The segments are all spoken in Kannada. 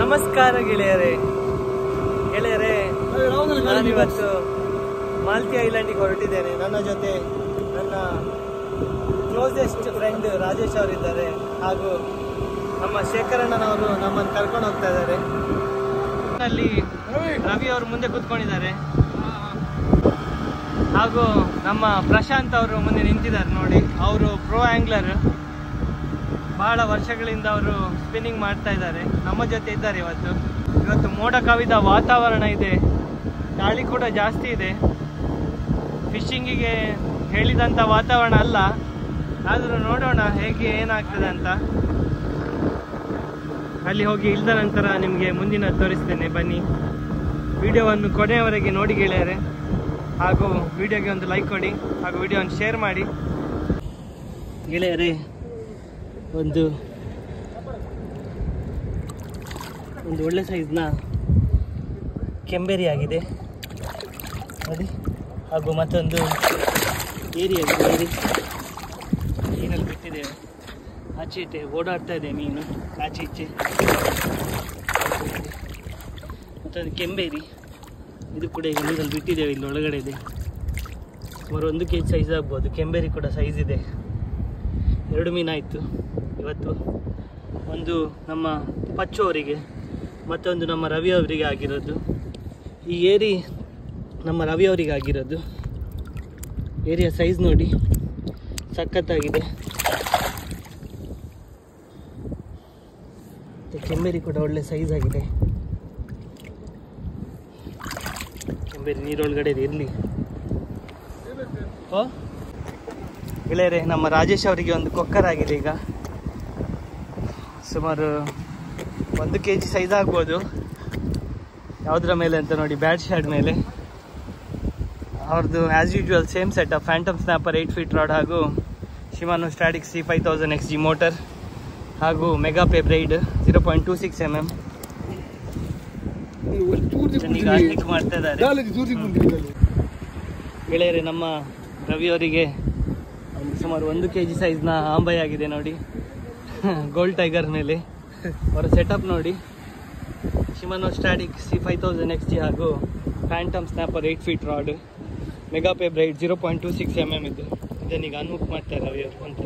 ನಮಸ್ಕಾರ ಗೆಳೆಯರೇ. ನಾನಿವತ್ತು ಮಾಲ್ತಿ ಐಲ್ಯಾಂಡಿಗೆ ಹೊರಟಿದ್ದೇನೆ. ನನ್ನ ಜೊತೆ ನನ್ನ ಕ್ಲೋಸೆಸ್ಟ್ ಫ್ರೆಂಡ್ ರಾಜೇಶ್ ಅವರಿದ್ದಾರೆ, ಹಾಗೂ ನಮ್ಮ ಶೇಖರಣ್ಣನವರು ನಮ್ಮನ್ನು ಕರ್ಕೊಂಡು ಹೋಗ್ತಾ ಇದ್ದಾರೆ. ಅಲ್ಲಿ ರವಿ ಅವರು ಮುಂದೆ ಕೂತ್ಕೊಂಡಿದ್ದಾರೆ, ಹಾಗೂ ನಮ್ಮ ಪ್ರಶಾಂತ್ ಅವರು ಮುಂದೆ ನಿಂತಿದ್ದಾರೆ ನೋಡಿ. ಅವರು ಪ್ರೋ ಆ್ಯಂಗ್ಲರ್, ಬಹಳ ವರ್ಷಗಳಿಂದ ಅವರು ಸ್ಪಿನ್ನಿಂಗ್ ಮಾಡ್ತಾ ಇದ್ದಾರೆ. ನಮ್ಮ ಜೊತೆ ಇದ್ದಾರೆ. ಇವತ್ತು ಮೋಡ ಕವಿದ ವಾತಾವರಣ ಇದೆ, ಗಾಳಿ ಕೂಡ ಜಾಸ್ತಿ ಇದೆ. ಫಿಶಿಂಗಿಗೆ ಹೇಳಿದಂಥ ವಾತಾವರಣ ಅಲ್ಲ, ಆದರೂ ನೋಡೋಣ ಹೇಗೆ ಏನಾಗ್ತದೆ ಅಂತ. ಅಲ್ಲಿ ಹೋಗಿ ಇಳಿದ ನಂತರ ನಿಮಗೆ ಮುಂದಿನ ತೋರಿಸ್ತೇನೆ, ಬನ್ನಿ. ವಿಡಿಯೋವನ್ನು ಕೊನೆಯವರೆಗೆ ನೋಡಿ ಗೆಳೆಯರೆ, ಹಾಗೂ ವಿಡಿಯೋಗೆ ಒಂದು ಲೈಕ್ ಕೊಡಿ, ಹಾಗೂ ವಿಡಿಯೋವನ್ನು ಶೇರ್ ಮಾಡಿ ಗೆಳೆಯರೆ. ಒಂದು ಒಳ್ಳೆ ಸೈಜ್ನ ಕೆಂಬೇರಿ ಆಗಿದೆ ನೋಡಿ, ಹಾಗೂ ಮತ್ತೊಂದು ಏರಿ ಆಗಿದೆ. ಮೀನಲ್ಲಿ ಬಿಟ್ಟಿದ್ದೇವೆ, ಆಚೆ ಈಚೆ ಓಡಾಡ್ತಾ ಇದೆ ಮೀನು, ಆಚೆ ಈಚೆ. ಮತ್ತೊಂದು ಕೆಂಬೇರಿ, ಇದು ಕೂಡ ಈಗ ನೀರಲ್ಲಿ ಬಿಟ್ಟಿದ್ದೇವೆ. ಇಲ್ಲಿ ಒಳಗಡೆ ಇದೆ, ಸುಮಾರು 1 kg ಸೈಜ್ ಆಗ್ಬೋದು. ಕೆಂಬೇರಿ ಕೂಡ ಸೈಜ್ ಇದೆ. 2 ಮೀನಾಯಿತು ಇವತ್ತು. ಒಂದು ನಮ್ಮ ಪಚ್ಚು ಅವರಿಗೆ, ಮತ್ತೊಂದು ನಮ್ಮ ರವಿ ಅವರಿಗೆ ಆಗಿರೋದು. ಈ ಏರಿ ನಮ್ಮ ರವಿ ಅವರಿಗೆ ಆಗಿರೋದು. ಏರಿಯ ಸೈಜ್ ನೋಡಿ, ಸಖತ್ತಾಗಿದೆ. ಕೆಂಬೇರಿ ಕೂಡ ಒಳ್ಳೆ ಸೈಜ್ ಆಗಿದೆ. ಕೆಂಬೇರಿ ನೀರೊಳಗಡೆ ಇರಲಿ. ಓ ಗೆಳೆಯರೆ, ನಮ್ಮ ರಾಜೇಶ್ ಅವರಿಗೆ ಒಂದು ಕೊಕ್ಕರ್ ಆಗಿದೆ. ಈಗ ಸುಮಾರು 1 kg ಸೈಜ್ ಆಗ್ಬೋದು. ಯಾವುದರ ಮೇಲೆ ಅಂತ ನೋಡಿ, ಬ್ಯಾಡ್ ಶ್ಯಾಡ್ ಮೇಲೆ. ಅವ್ರದ್ದು as usual same setup, Phantom snapper 8 feet rod, ಹಾಗೂ ಶಿಮಾನೋ ಸ್ಟ್ಯಾಟಿಕ್ C5000 XG ಮೋಟರ್, ಹಾಗೂ ಮೆಗಾ ಪೇ ಬ್ರೈಡ್ 0.26 mm. ಮಾಡ್ತಾ ಇದ್ದಾರೆ ಗೆಳೆಯರೆ. ನಮ್ಮ ರವಿಯವರಿಗೆ ಸುಮಾರು 1 kg ಸೈಜ್ನ ಆಂಬೈ ಆಗಿದೆ ನೋಡಿ, ಗೋಲ್ಡ್ ಟೈಗರ್ ಮೇಲೆ. ಅವರ ಸೆಟಪ್ ನೋಡಿ, ಶಿಮಾನೋ ಸ್ಟ್ಯಾಟಿಕ್ C5000 XG ಹಾಗೂ Phantom snapper 8 feet rod, mega pay bride 0.26 mm ಇದು. ಇದನ್ನೀಗ ಅನ್ಹುಕ್ ಮಾಡ್ತಾರೆ ರವಿಯವರು ಅಂತ.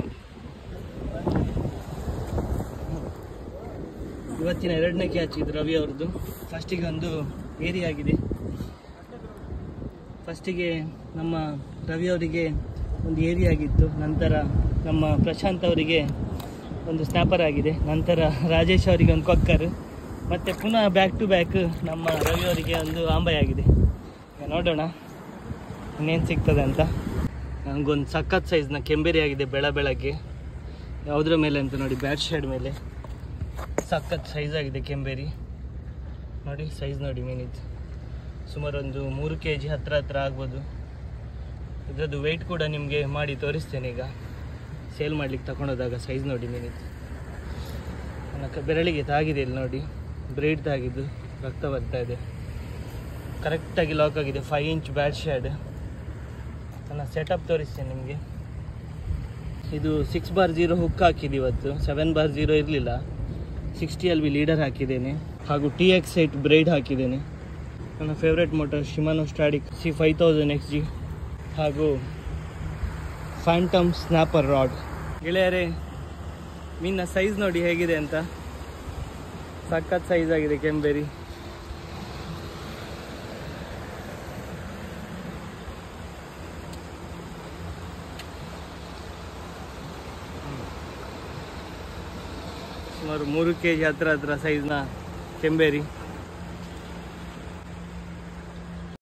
ಇವತ್ತಿನ 2ನೇ ಕ್ಯಾಚ್ ಇದು ರವಿ ಅವ್ರದ್ದು. ಫಸ್ಟಿಗೆ ಒಂದು ಏರಿ ಆಗಿದೆ. ಫಸ್ಟಿಗೆ ನಮ್ಮ ರವಿ ಅವರಿಗೆ ಒಂದು ಏರಿ ಆಗಿತ್ತು, ನಂತರ ನಮ್ಮ ಪ್ರಶಾಂತ್ ಅವರಿಗೆ ಒಂದು ಸ್ನ್ಯಾಪರ್ ಆಗಿದೆ, ನಂತರ ರಾಜೇಶ್ ಅವರಿಗೆ ಒಂದು ಕೊಕ್ಕರ್, ಮತ್ತು ಪುನಃ ಬ್ಯಾಕ್ ಟು ಬ್ಯಾಕ್ ನಮ್ಮ ರವಿ ಅವರಿಗೆ ಒಂದು ಆಂಬೈ ಆಗಿದೆ. ನೋಡೋಣ ಇನ್ನೇನು ಸಿಗ್ತದೆ ಅಂತ. ನನಗೊಂದು ಸಖತ್ ಸೈಜ್ನ ಕೆಂಬೇರಿ ಆಗಿದೆ ಬೆಳಗ್ಗೆ. ಯಾವುದ್ರ ಮೇಲೆ ಅಂತ ನೋಡಿ, ಬ್ಯಾಟ್ ಶೇಡ್ ಮೇಲೆ ಸಖತ್ ಸೈಜ್ ಆಗಿದೆ ಕೆಂಬೇರಿ ನೋಡಿ. ಸೈಜ್ ನೋಡಿ ಮೀನಿದ್ದು, ಸುಮಾರು ಒಂದು 3 kg ಹತ್ರ ಆಗ್ಬೋದು. ಇದರದ್ದು ವೆಯ್ಟ್ ಕೂಡ ನಿಮಗೆ ಮಾಡಿ ತೋರಿಸ್ತೇನೆ ಈಗ, ಸೇಲ್ ಮಾಡ್ಲಿಕ್ಕೆ ತಗೊಂಡೋದಾಗ. ಸೈಜ್ ನೋಡಿ ಮೀನಿದ್ದು, ನನ್ನ ಬೆರಳಿಗೆ ತಾಗಿದೆ ಇಲ್ಲಿ ನೋಡಿ, ಬ್ರೈಡ್ ತಾಗಿದ್ದು, ರಕ್ತ ಬರ್ತಾ ಇದೆ. ಕರೆಕ್ಟಾಗಿ ಲಾಕ್ ಆಗಿದೆ. 5 inch ಬ್ಯಾಡ್ ಶ್ಯಾಡ್. ನನ್ನ ಸೆಟಪ್ ತೋರಿಸ್ತೇನೆ ನಿಮಗೆ. ಇದು 6/0 ಹುಕ್ ಹಾಕಿದ್ದು ಇವತ್ತು, 7/0 ಇರಲಿಲ್ಲ. 60 LB ಲೀಡರ್ ಹಾಕಿದ್ದೇನೆ, ಹಾಗೂ TX8 ಬ್ರೈಡ್ ಹಾಕಿದ್ದೇನೆ. ನನ್ನ favourite motor Shimano Stradic C5000 XG, ಹಾಗೂ ಫ್ಯಾಂಟಮ್ ಸ್ನ್ಯಾಪರ್ ರಾಡ್. ಗೆಳೆಯರೇ, ಮೀನಿನ ಸೈಜ್ ನೋಡಿ ಹೇಗಿದೆ ಅಂತ, ಸಖತ್ ಸೈಜ್ ಆಗಿದೆ ಕೆಂಬೇರಿ. ಸುಮಾರು 3 kg ಹತ್ರ ಸೈಜ್ನ ಕೆಂಬೇರಿ.